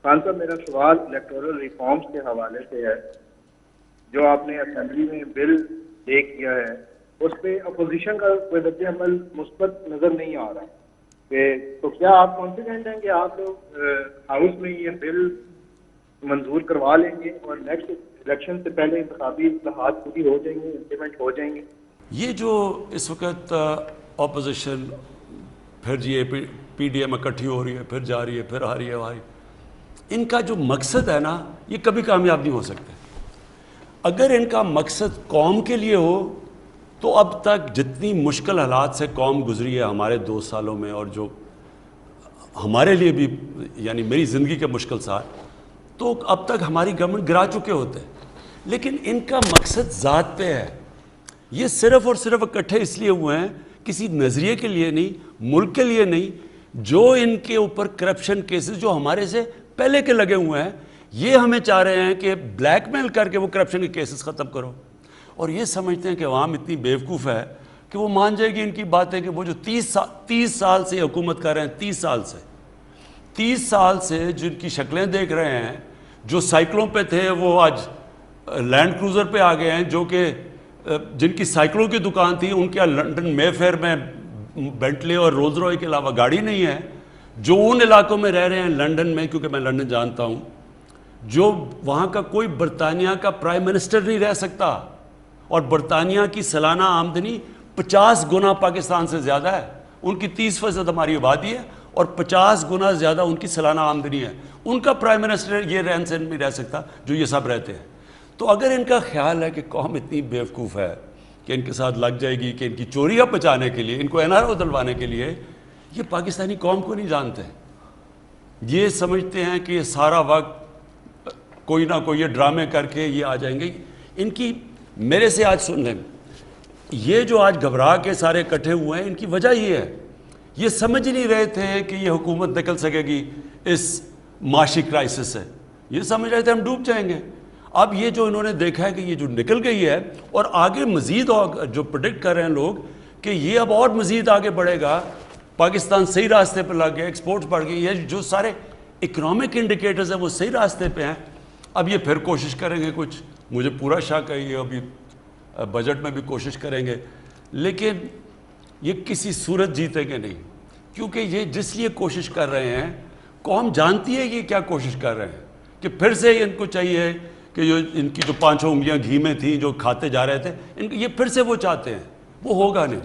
خان صاحب میرا سوال الیکٹورل ریفارمز کے حوالے سے ہے. جو آپ نے اسمبلی میں بل لے کیا ہے اس پہ اپوزیشن کا کوئی رد عمل مثبت نظر نہیں آ رہا کہ تو کیا آپ کانفیڈنٹ ہیں کہ آپ لوگ ہاؤس میں یہ بل منظور کروا لیں گے اور نیکسٹ الیکشن سے پہلے انتخابی اصلاحات پوری ہو جائیں گے, امپلیمنٹ ہو جائیں گے؟ یہ جو اس وقت اپوزیشن پھر یہ پی ڈی ایم اکٹھی ہو رہی ہے, پھر جا رہی ہے, پھر آ رہی ہے, ان کا جو مقصد ہے نا یہ کبھی کامیاب نہیں ہو سکتے. اگر ان کا مقصد قوم کے لیے ہو تو اب تک جتنی مشکل حالات سے قوم گزری ہے ہمارے 2 سالوں میں, اور جو ہمارے لیے بھی یعنی میری زندگی کے مشکل سال, تو اب تک ہماری گورنمنٹ گرا چکے ہوتے. لیکن ان کا مقصد ذات پہ ہے. یہ صرف اور صرف اکٹھے اس لیے ہوئے ہیں, کسی نظریے کے لیے نہیں, ملک کے لیے نہیں. جو ان کے اوپر کرپشن کیسز جو ہمارے سے پہلے کے لگے ہوئے ہیں, یہ ہمیں چاہ رہے ہیں کہ بلیک میل کر کے وہ کرپشن کے کیسز ختم کرو. اور یہ سمجھتے ہیں کہ عوام اتنی بیوقوف ہے کہ وہ مان جائے گی ان کی باتیں کہ وہ جو 30 سال سے حکومت کر رہے ہیں, 30 سال سے جن کی شکلیں دیکھ رہے ہیں, جو سائیکلوں پہ تھے وہ آج لینڈ کروزر پہ آ گئے ہیں, جو کہ جن کی سائیکلوں کی دکان تھی ان کے لنڈن مے فیئر میں بینٹلے اور رولز رائس کے علاوہ گاڑی نہیں ہے. جو ان علاقوں میں رہ رہے ہیں لنڈن میں, کیونکہ میں لنڈن جانتا ہوں, جو وہاں کا کوئی برطانیہ کا پرائم منسٹر نہیں رہ سکتا, اور برطانیہ کی سالانہ آمدنی 50 گنا پاکستان سے زیادہ ہے. ان کی 30% ہماری آبادی ہے اور 50 گنا زیادہ ان کی سالانہ آمدنی ہے. ان کا پرائم منسٹر یہ رہن سہن میں رہ سکتا جو یہ سب رہتے ہیں. تو اگر ان کا خیال ہے کہ قوم اتنی بیوقوف ہے کہ ان کے ساتھ لگ جائے گی کہ ان کی چوریاں بچانے کے لیے, ان کو این آر او دلوانے کے لیے, یہ پاکستانی قوم کو نہیں جانتے. یہ سمجھتے ہیں کہ یہ سارا وقت کوئی نہ کوئی یہ ڈرامے کر کے یہ آ جائیں گے. ان کی میرے سے آج سن لیں, یہ جو آج گھبرا کے سارے اکٹھے ہوئے ہیں, ان کی وجہ یہ ہے, یہ سمجھ نہیں رہے تھے کہ یہ حکومت نکل سکے گی اس معاشی کرائسس سے. یہ سمجھ رہے تھے ہم ڈوب جائیں گے. اب یہ جو انہوں نے دیکھا ہے کہ یہ جو نکل گئی ہے, اور آگے مزید جو پریڈکٹ کر رہے ہیں لوگ کہ یہ اب اور مزید آگے بڑھے گا, پاکستان صحیح راستے پہ لگ گیا, ایکسپورٹس بڑھ گئی, یہ جو سارے اکنامک انڈیکیٹرز ہیں وہ صحیح راستے پہ ہیں. اب یہ پھر کوشش کریں گے, کچھ مجھے پورا شک ہے یہ ابھی بجٹ میں بھی کوشش کریں گے, لیکن یہ کسی صورت جیتیں گے نہیں, کیونکہ یہ جس لیے کوشش کر رہے ہیں قوم جانتی ہے یہ کیا کوشش کر رہے ہیں, کہ پھر سے ان کو چاہیے کہ جو ان کی جو 5 انگلیاں گھی میں تھیں جو کھاتے جا رہے تھے, یہ پھر سے وہ چاہتے ہیں, وہ ہوگا نہیں.